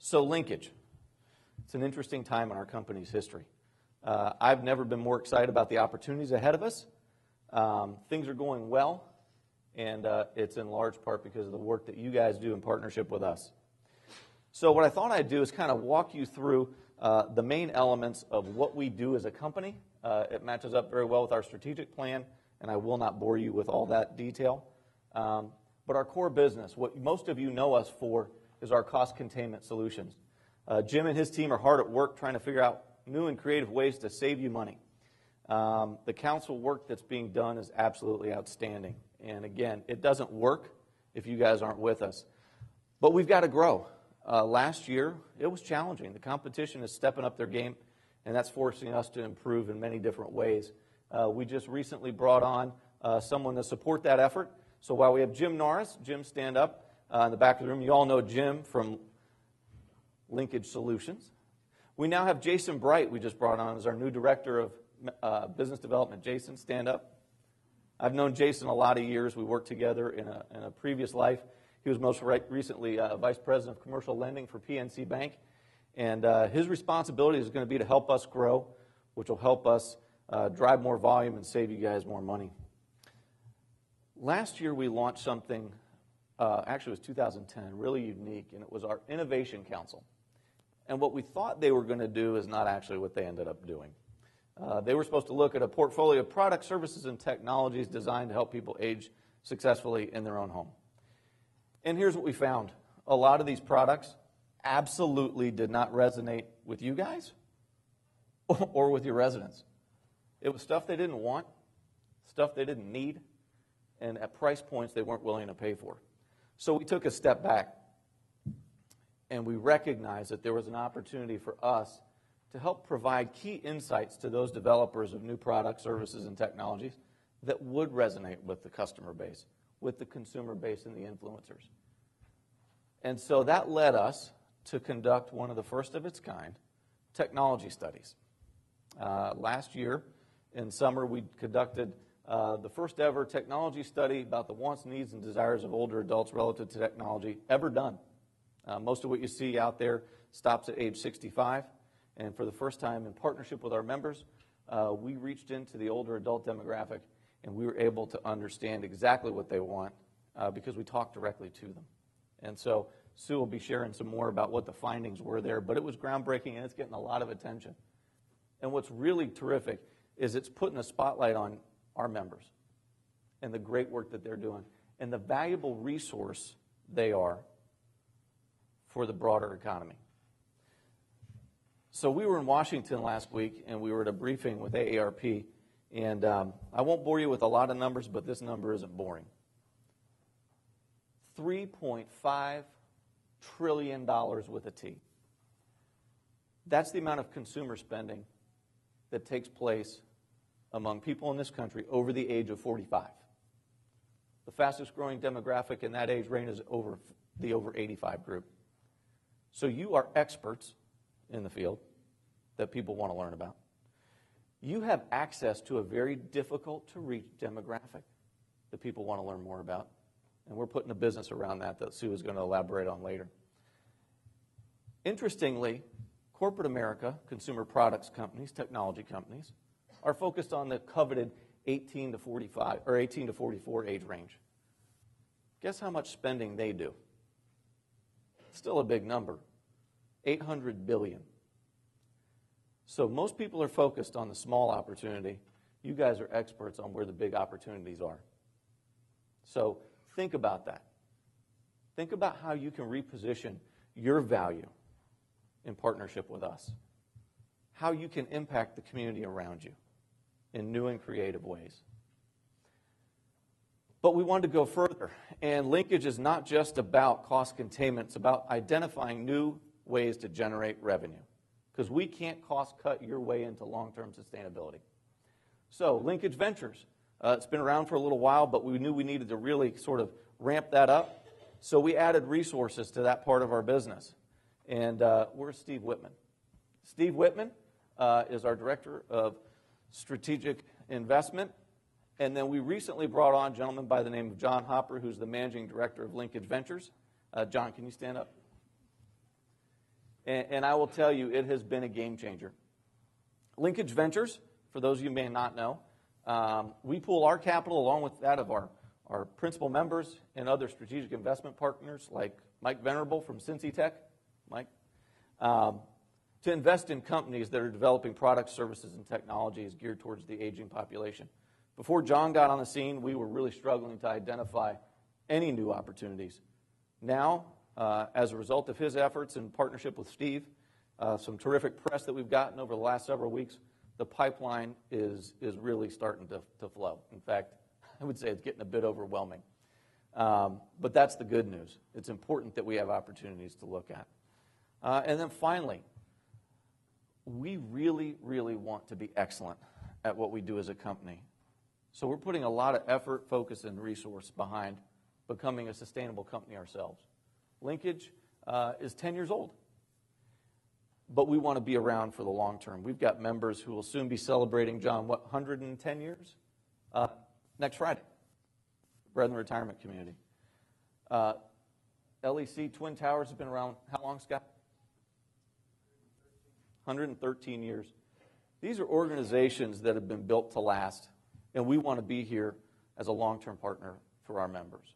So linkage. It's an interesting time in our company's history. I've never been more excited about the opportunities ahead of us. Things are going well, and it's in large part because of the work that you guys do in partnership with us. So what I thought I'd do is kind of walk you through the main elements of what we do as a company. It matches up very well with our strategic plan, and I will not bore you with all that detail. But our core business, what most of you know us for, is our cost containment solutions. Jim and his team are hard at work trying to figure out new and creative ways to save you money. The council work that's being done is absolutely outstanding. And again, it doesn't work if you guys aren't with us. But we've got to grow. Last year, it was challenging. The competition is stepping up their game, and that's forcing us to improve in many different ways. We just recently brought on someone to support that effort. So while we have Jim Norris, Jim, stand up in the back of the room. You all know Jim from Linkage Solutions. We now have Jason Bright, we just brought on as our new Director of Business Development. Jason, stand up. I've known Jason a lot of years. We worked together in a previous life. He was most recently Vice President of Commercial Lending for PNC Bank. And his responsibility is going to be to help us grow, which will help us drive more volume and save you guys more money. Last year we launched something, actually it was 2010, really unique, and it was our Innovation Council. And what we thought they were going to do is not actually what they ended up doing. They were supposed to look at a portfolio of products, services, and technologies designed to help people age successfully in their own home. And here's what we found. A lot of these products absolutely did not resonate with you guys or with your residents. It was stuff they didn't want, stuff they didn't need, and at price points they weren't willing to pay for. So we took a step back, and we recognized that there was an opportunity for us to help provide key insights to those developers of new products, services, and technologies that would resonate with the customer base, with the consumer base, and the influencers. And so that led us to conduct one of the first of its kind technology studies. Last year, in summer, we conducted the first ever technology study about the wants, needs, and desires of older adults relative to technology ever done. Most of what you see out there stops at age 65. And for the first time, in partnership with our members, we reached into the older adult demographic, and we were able to understand exactly what they want because we talked directly to them. And so Sue will be sharing some more about what the findings were there, but it was groundbreaking, and it's getting a lot of attention. And what's really terrific is it's putting a spotlight on our members and the great work that they're doing and the valuable resource they are for the broader economy. So we were in Washington last week, and we were at a briefing with AARP, and I won't bore you with a lot of numbers, but this number isn't boring. $3.5 trillion with a T. That's the amount of consumer spending that takes place among people in this country over the age of 45. The fastest growing demographic in that age range is over 85 group. So you are experts in the field that people want to learn about. You have access to a very difficult to reach demographic that people want to learn more about. And we're putting a business around that Sue is going to elaborate on later. Interestingly, corporate America, consumer products companies, technology companies, are focused on the coveted 18 to 45 or 18 to 44 age range. Guess how much spending they do? Still a big number. $800 billion. So most people are focused on the small opportunity. You guys are experts on where the big opportunities are. So think about that. Think about how you can reposition your value in partnership with us. How you can impact the community around you in new and creative ways. But we wanted to go further. And linkage is not just about cost containment. It's about identifying new ways to generate revenue. Because we can't cost cut your way into long-term sustainability. So Linkage Ventures. It's been around for a little while, but we knew we needed to really sort of ramp that up. So we added resources to that part of our business. And where's Steve Whitman? Steve Whitman is our Director of Strategic Investment. And then we recently brought on a gentleman by the name of John Hopper, who's the Managing Director of Linkage Ventures. John, can you stand up? And I will tell you, it has been a game changer. Linkage Ventures, for those of you who may not know, we pool our capital along with that of our principal members and other strategic investment partners like Mike Venerable from Cincy Tech, Mike, to invest in companies that are developing products, services, and technologies geared towards the aging population. Before John got on the scene, we were really struggling to identify any new opportunities. Now, as a result of his efforts in partnership with Steve, some terrific press that we've gotten over the last several weeks, the pipeline is really starting to flow. In fact, I would say it's getting a bit overwhelming. But that's the good news. It's important that we have opportunities to look at. And then finally, we really, really want to be excellent at what we do as a company. So we're putting a lot of effort, focus, and resource behind becoming a sustainable company ourselves. Linkage is 10 years old, but we want to be around for the long term. We've got members who will soon be celebrating, John, 110 years? Next Friday, Brethren Retirement Community. LEC Twin Towers has been around how long, Scott? 113 years. These are organizations that have been built to last, and we want to be here as a long-term partner for our members.